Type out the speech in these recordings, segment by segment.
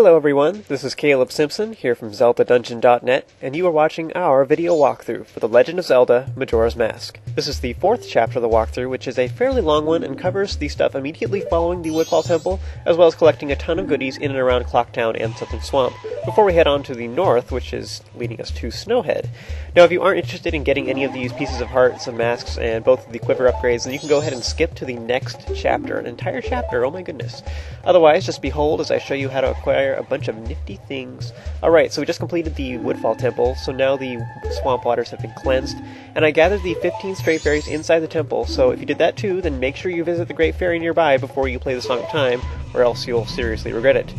Hello everyone, this is Caleb Simpson here from ZeldaDungeon.net, and you are watching our video walkthrough for The Legend of Zelda Majora's Mask. This is the fourth chapter of the walkthrough, which is a fairly long one and covers the stuff immediately following the Woodfall Temple, as well as collecting a ton of goodies in and around Clocktown and Southern Swamp, before we head on to the north, which is leading us to Snowhead. Now, if you aren't interested in getting any of these pieces of hearts and masks and both of the quiver upgrades, then you can go ahead and skip to the next chapter, an entire chapter, oh my goodness. Otherwise, just behold as I show you how to acquire a bunch of nifty things. Alright, so we just completed the Woodfall Temple, so now the swamp waters have been cleansed, and I gathered the 15 stray fairies inside the temple, so if you did that too, then make sure you visit the Great Fairy nearby before you play the Song of Time, or else you'll seriously regret it.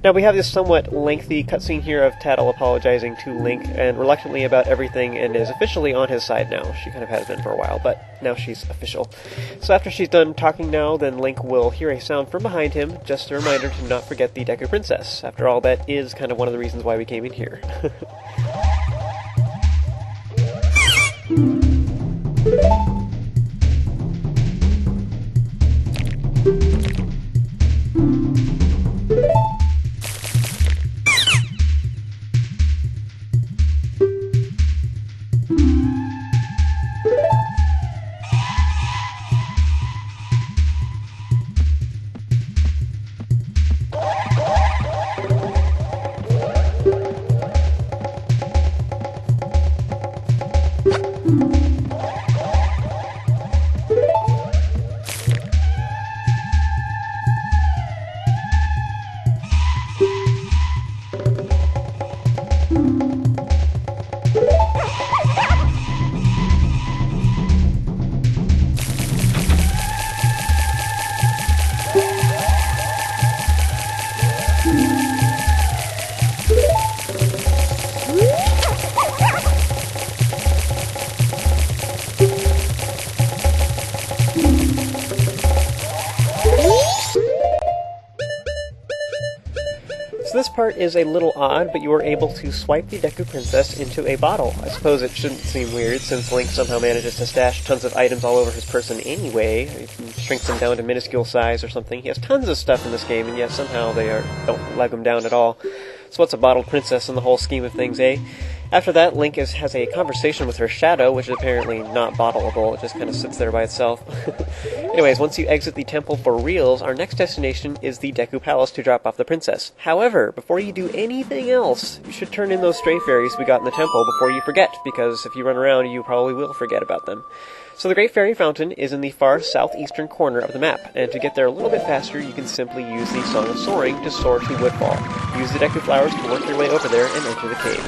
Now, we have this somewhat lengthy cutscene here of Tattle apologizing to Link and reluctantly about everything and is officially on his side now. She kind of has been for a while, but now she's official. So after she's done talking now, then Link will hear a sound from behind him, just a reminder to not forget the Deku Princess. After all, that is kind of one of the reasons why we came in here. So this part is a little odd, but you are able to swipe the Deku Princess into a bottle. I suppose it shouldn't seem weird, since Link somehow manages to stash tons of items all over his person anyway. He shrinks them down to minuscule size or something. He has tons of stuff in this game, and yet somehow they don't leg him down at all. So what's a bottled princess in the whole scheme of things, eh? After that, Link has a conversation with her shadow, which is apparently not bottleable. It just kind of sits there by itself. Anyways, once you exit the temple for reals, our next destination is the Deku Palace to drop off the princess. However, before you do anything else, you should turn in those stray fairies we got in the temple before you forget, because if you run around, you probably will forget about them. So the Great Fairy Fountain is in the far southeastern corner of the map, and to get there a little bit faster, you can simply use the Song of Soaring to soar to Woodfall. Use the Deku Flowers to work your way over there and enter the cave.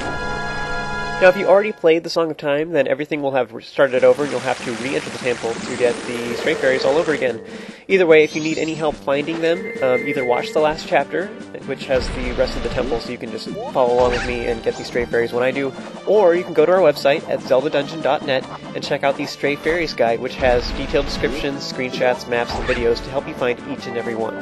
Now, if you already played the Song of Time, then everything will have started over, and you'll have to re-enter the temple to get the stray fairies all over again. Either way, if you need any help finding them, either watch the last chapter, which has the rest of the temple, so you can just follow along with me and get these stray fairies when I do, or you can go to our website at ZeldaDungeon.net and check out the Stray Fairies Guide, which has detailed descriptions, screenshots, maps, and videos to help you find each and every one.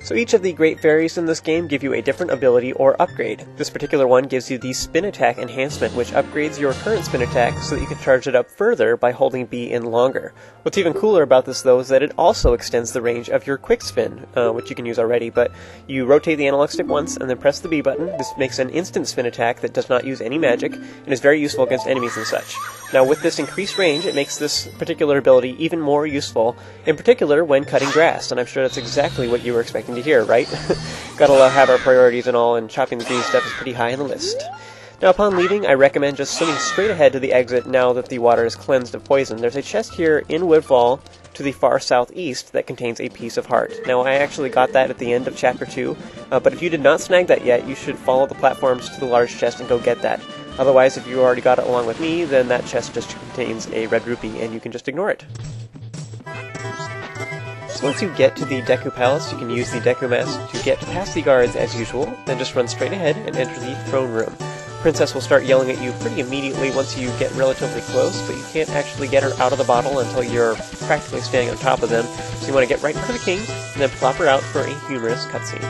So each of the Great Fairies in this game give you a different ability or upgrade. This particular one gives you the Spin Attack enhancement, which upgrades your current Spin Attack so that you can charge it up further by holding B in longer. What's even cooler about this, though, is that it also extends the range of your Quick Spin, which you can use already, but you rotate the analog stick once and then press the B button. This makes an instant Spin Attack that does not use any magic and is very useful against enemies and such. Now, with this increased range, it makes this particular ability even more useful, in particular when cutting grass, and I'm sure that's exactly what you were expecting to hear, right? Gotta have our priorities and all, and chopping the green stuff is pretty high on the list. Now, upon leaving, I recommend just swimming straight ahead to the exit now that the water is cleansed of poison. There's a chest here in Woodfall to the far southeast that contains a piece of heart. Now, I actually got that at the end of Chapter 2, but if you did not snag that yet, you should follow the platforms to the large chest and go get that. Otherwise, if you already got it along with me, then that chest just contains a red rupee, and you can just ignore it. So once you get to the Deku Palace, you can use the Deku Mask to get past the guards as usual, then just run straight ahead and enter the throne room. Princess will start yelling at you pretty immediately once you get relatively close, but you can't actually get her out of the bottle until you're practically standing on top of them, so you want to get right in front of the king, and then plop her out for a humorous cutscene.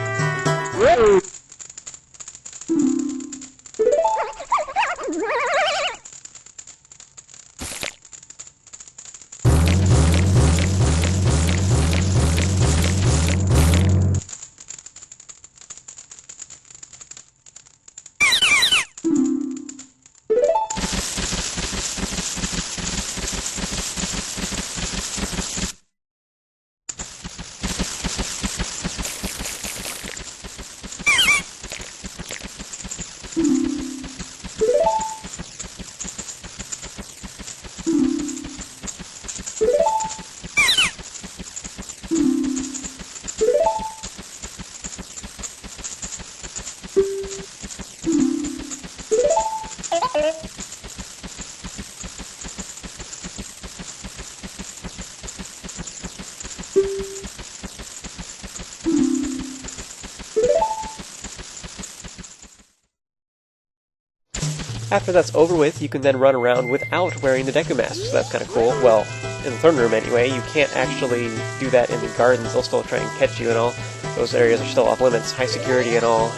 After that's over with, you can then run around without wearing the Deku Mask, so that's kind of cool. Well, in the throne room anyway. You can't actually do that in the gardens. They'll still try and catch you and all. Those areas are still off limits, high security and all.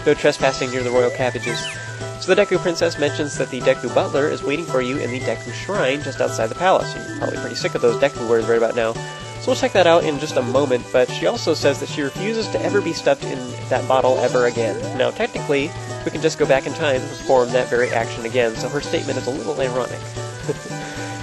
No trespassing near the royal cabbages. So the Deku Princess mentions that the Deku Butler is waiting for you in the Deku Shrine just outside the palace. You're probably pretty sick of those Deku words right about now. So we'll check that out in just a moment, but she also says that she refuses to ever be stuffed in that bottle ever again. Now, technically, we can just go back in time and perform that very action again, so her statement is a little ironic.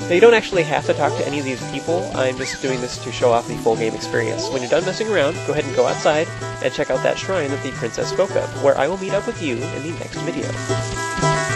Now, you don't actually have to talk to any of these people. I'm just doing this to show off the full game experience. When you're done messing around, go ahead and go outside and check out that shrine that the princess spoke of, where I will meet up with you in the next video.